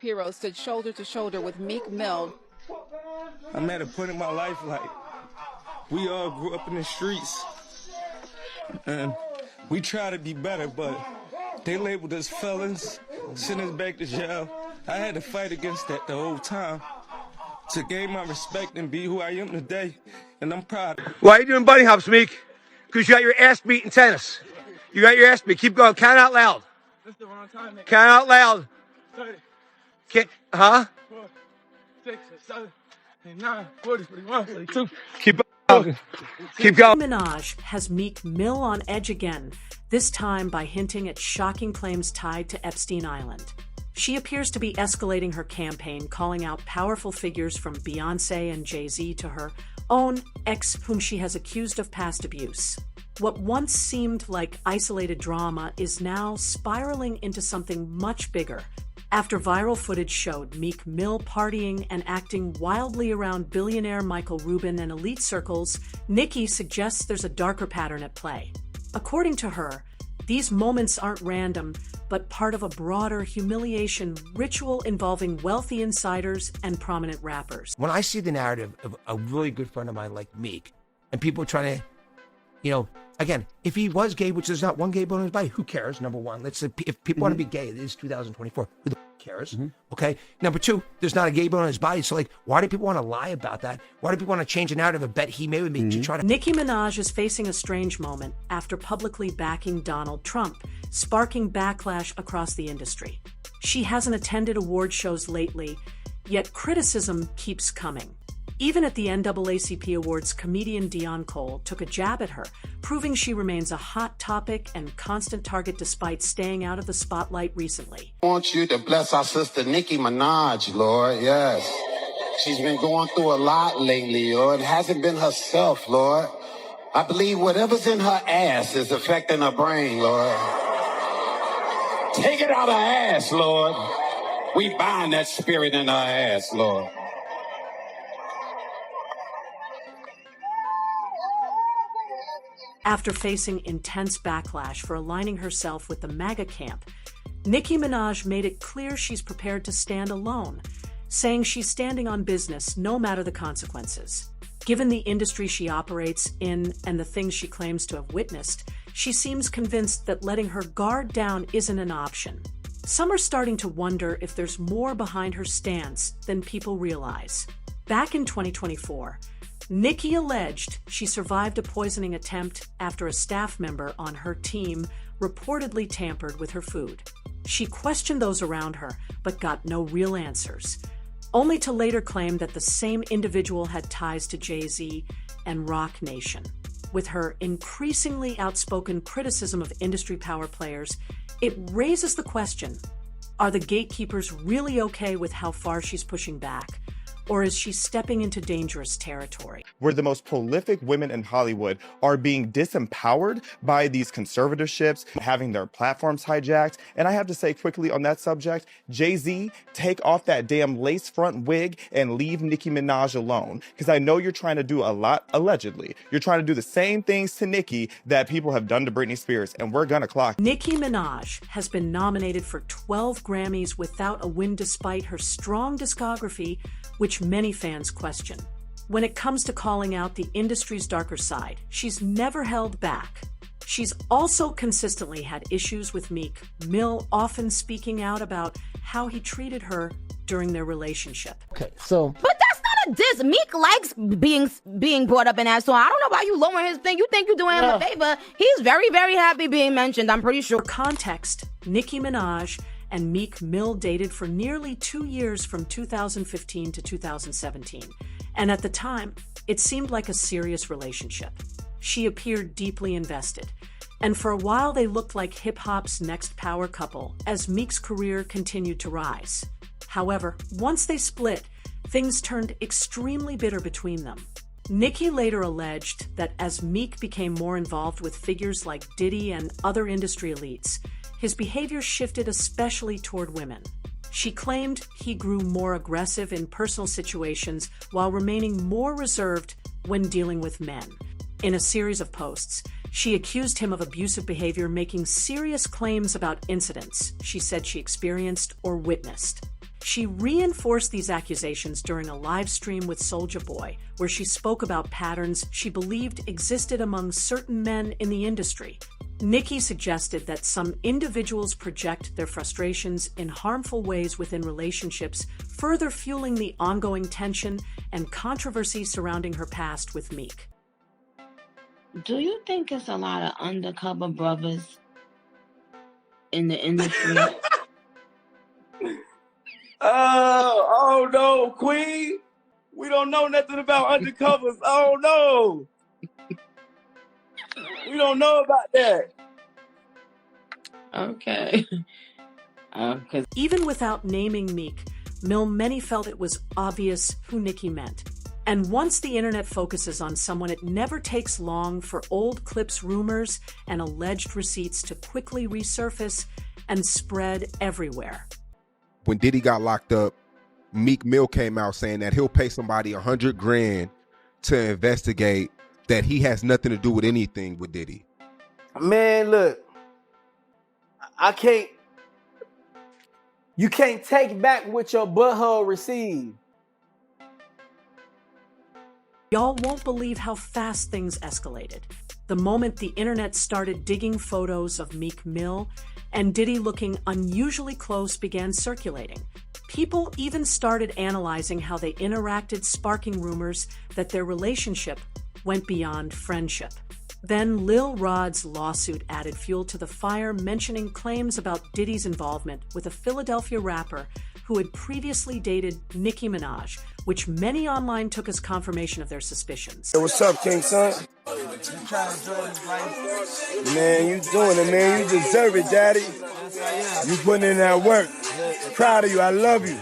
hero stood shoulder to shoulder with Meek Mill. I'm at a point in my life, like, we all grew up in the streets, and we try to be better, but they labeled us felons, sent us back to jail. I had to fight against that the whole time to gain my respect and be who I am today, and I'm proud. Why are you doing bunny hops, Meek? Because you got your ass beat in tennis. You got your ass beat. Keep going. Count out loud. That's the wrong time, man. Count out loud. 30, Can't, huh? 4, 6, 7, 8, 9, 40, 41, 42. Keep going. Keep going. Nicki Minaj has Meek Mill on edge again, this time by hinting at shocking claims tied to Epstein Island. She appears to be escalating her campaign, calling out powerful figures from Beyoncé and Jay-Z to her own ex, whom she has accused of past abuse. What once seemed like isolated drama is now spiraling into something much bigger, after viral footage showed Meek Mill partying and acting wildly around billionaire Michael Rubin and elite circles. Nicki suggests there's a darker pattern at play. According to her, these moments aren't random, but part of a broader humiliation ritual involving wealthy insiders and prominent rappers. When I see the narrative of a really good friend of mine like Meek, and people trying to, you know, again, if he was gay, which there's not one gay bone in his body, who cares? Number one, let's say if people want to be gay, it is 2024. Who the cares? Okay. Number two, there's not a gay bone in his body. So, like, why do people want to lie about that? Why do people want to change the narrative of bet he made with me to try to? Nicki Minaj is facing a strange moment after publicly backing Donald Trump, sparking backlash across the industry. She hasn't attended award shows lately, yet criticism keeps coming. Even at the NAACP Awards, comedian Dion Cole took a jab at her, proving she remains a hot topic and constant target despite staying out of the spotlight recently. I want you to bless our sister Nicki Minaj, Lord, yes. She's been going through a lot lately, Lord. It hasn't been herself, Lord. I believe whatever's in her ass is affecting her brain, Lord. Take it out of her ass, Lord. We bind that spirit in her ass, Lord. After facing intense backlash for aligning herself with the MAGA camp, Nicki Minaj made it clear she's prepared to stand alone, saying she's standing on business no matter the consequences. Given the industry she operates in and the things she claims to have witnessed, she seems convinced that letting her guard down isn't an option. Some are starting to wonder if there's more behind her stance than people realize. Back in 2024, Nicki alleged she survived a poisoning attempt after a staff member on her team reportedly tampered with her food. She questioned those around her, but got no real answers, only to later claim that the same individual had ties to Jay-Z and Roc Nation. With her increasingly outspoken criticism of industry power players, it raises the question, are the gatekeepers really okay with how far she's pushing back? Or is she stepping into dangerous territory? Where the most prolific women in Hollywood are being disempowered by these conservatorships, having their platforms hijacked. And I have to say quickly on that subject, Jay-Z, take off that damn lace front wig and leave Nicki Minaj alone. Because I know you're trying to do a lot, allegedly. You're trying to do the same things to Nicki that people have done to Britney Spears, and we're gonna clock. Nicki Minaj has been nominated for 12 Grammys without a win despite her strong discography, which many fans question. When it comes to calling out the industry's darker side, she's never held back. She's also consistently had issues with Meek Mill, often speaking out about how he treated her during their relationship. Okay, so... But that's not a diss. Meek likes being brought up in that song. I don't know why you lowering his thing. You think you're doing him a favor. He's very, very happy being mentioned, I'm pretty sure. For context, Nicki Minaj and Meek Mill dated for nearly 2 years from 2015 to 2017. And at the time, it seemed like a serious relationship. She appeared deeply invested. And for a while, they looked like hip-hop's next power couple as Meek's career continued to rise. However, once they split, things turned extremely bitter between them. Nicki later alleged that as Meek became more involved with figures like Diddy and other industry elites, his behavior shifted especially toward women. She claimed he grew more aggressive in personal situations while remaining more reserved when dealing with men. In a series of posts, she accused him of abusive behavior, making serious claims about incidents she said she experienced or witnessed. She reinforced these accusations during a live stream with Soulja Boy, where she spoke about patterns she believed existed among certain men in the industry. Nicki suggested that some individuals project their frustrations in harmful ways within relationships, further fueling the ongoing tension and controversy surrounding her past with Meek. Do you think it's a lot of undercover brothers in the industry? Oh no, Queen. We don't know nothing about undercovers. Oh no. We don't know about that. Okay. Even without naming Meek, many felt it was obvious who Nicki meant. And once the internet focuses on someone, it never takes long for old clips, rumors, and alleged receipts to quickly resurface and spread everywhere. When Diddy got locked up, Meek Mill came out saying that he'll pay somebody $100 grand to investigate that he has nothing to do with anything with Diddy. Man, look, you can't take back what your butthole received. Y'all won't believe how fast things escalated. The moment the internet started digging photos of Meek Mill and Diddy looking unusually close began circulating. People even started analyzing how they interacted, sparking rumors that their relationship went beyond friendship. Then Lil Rod's lawsuit added fuel to the fire, mentioning claims about Diddy's involvement with a Philadelphia rapper who had previously dated Nicki Minaj, which many online took as confirmation of their suspicions. Hey, what's up, King Son? Man, you doing it, man. You deserve it, Daddy. You putting in that work. Proud of you. I love you.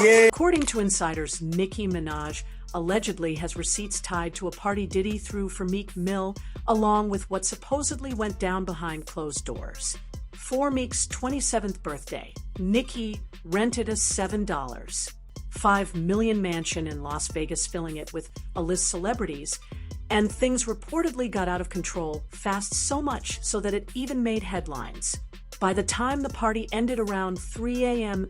Yeah. According to insiders, Nicki Minaj allegedly has receipts tied to a party Diddy threw for Meek Mill, along with what supposedly went down behind closed doors. For Meek's 27th birthday, Nicki rented a $7.5 million mansion in Las Vegas, filling it with A-list celebrities, and things reportedly got out of control fast, so much so that it even made headlines. By the time the party ended around 3 a.m.,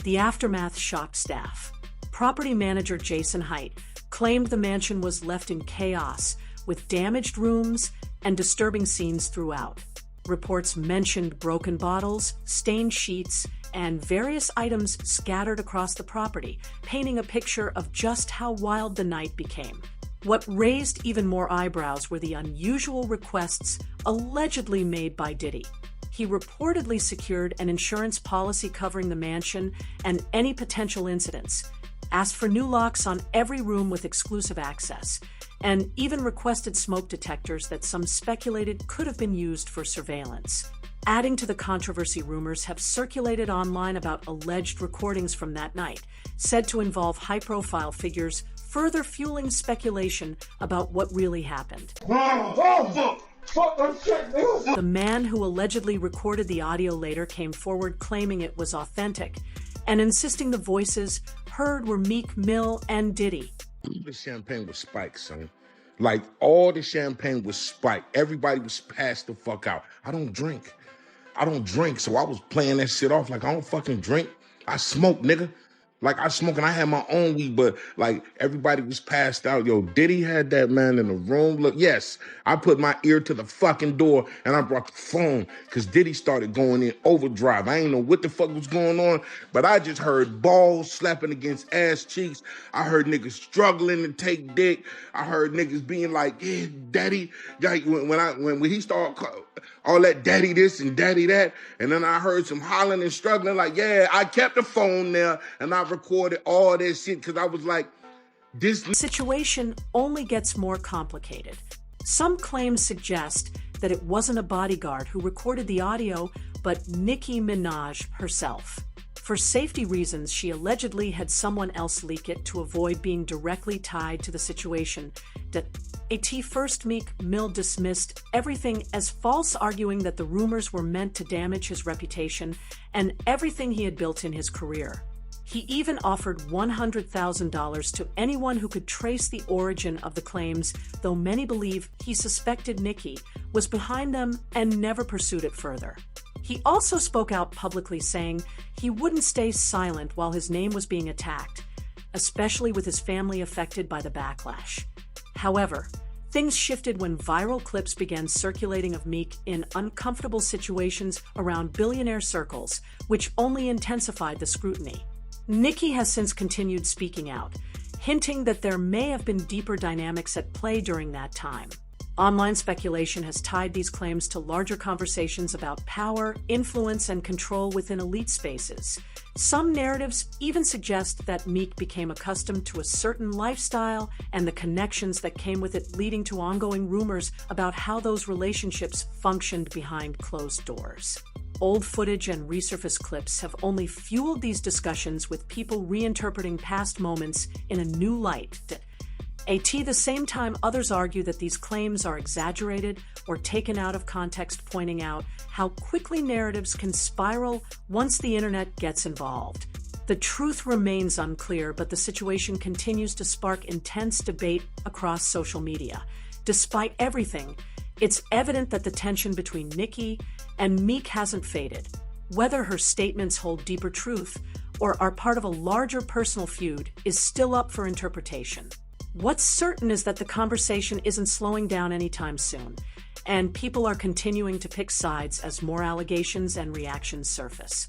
the aftermath shocked staff. Property manager Jason Haidt claimed the mansion was left in chaos, with damaged rooms and disturbing scenes throughout. Reports mentioned broken bottles, stained sheets, and various items scattered across the property, painting a picture of just how wild the night became. What raised even more eyebrows were the unusual requests allegedly made by Diddy. He reportedly secured an insurance policy covering the mansion and any potential incidents, asked for new locks on every room with exclusive access, and even requested smoke detectors that some speculated could have been used for surveillance. Adding to the controversy, rumors have circulated online about alleged recordings from that night, said to involve high-profile figures, further fueling speculation about what really happened. The man who allegedly recorded the audio later came forward claiming it was authentic and insisting the voices heard were Meek Mill and Diddy. The champagne was spiked, son. Like, all the champagne was spiked. Everybody was passed the fuck out. I don't drink, so I was playing that shit off like I don't fucking drink. I smoke, nigga. Like, I smoke and I had my own weed, but like everybody was passed out. Yo, Diddy had that man in the room. Look, yes, I put my ear to the fucking door and I brought the phone because Diddy started going in overdrive. I ain't know what the fuck was going on, but I just heard balls slapping against ass cheeks. I heard niggas struggling to take dick. I heard niggas being like, yeah, daddy. Like when he started all that daddy this and daddy that, and then I heard some hollering and struggling like, yeah, I kept the phone there and I recorded all this shit because I was like, this situation only gets more complicated. Some claims suggest that it wasn't a bodyguard who recorded the audio, but Nicki Minaj herself. For safety reasons, she allegedly had someone else leak it to avoid being directly tied to the situation. First, Meek Mill dismissed everything as false, arguing that the rumors were meant to damage his reputation and everything he had built in his career. He even offered $100,000 to anyone who could trace the origin of the claims, though many believe he suspected Nicki was behind them and never pursued it further. He also spoke out publicly saying he wouldn't stay silent while his name was being attacked, especially with his family affected by the backlash. However, things shifted when viral clips began circulating of Meek in uncomfortable situations around billionaire circles, which only intensified the scrutiny. Nicki has since continued speaking out, hinting that there may have been deeper dynamics at play during that time. Online speculation has tied these claims to larger conversations about power, influence, and control within elite spaces. Some narratives even suggest that Meek became accustomed to a certain lifestyle and the connections that came with it, leading to ongoing rumors about how those relationships functioned behind closed doors. Old footage and resurfaced clips have only fueled these discussions, with people reinterpreting past moments in a new light. At the same time, others argue that these claims are exaggerated or taken out of context, pointing out how quickly narratives can spiral once the internet gets involved. The truth remains unclear, but the situation continues to spark intense debate across social media. Despite everything, it's evident that the tension between Nicki and Meek hasn't faded. Whether her statements hold deeper truth or are part of a larger personal feud is still up for interpretation. What's certain is that the conversation isn't slowing down anytime soon, and people are continuing to pick sides as more allegations and reactions surface.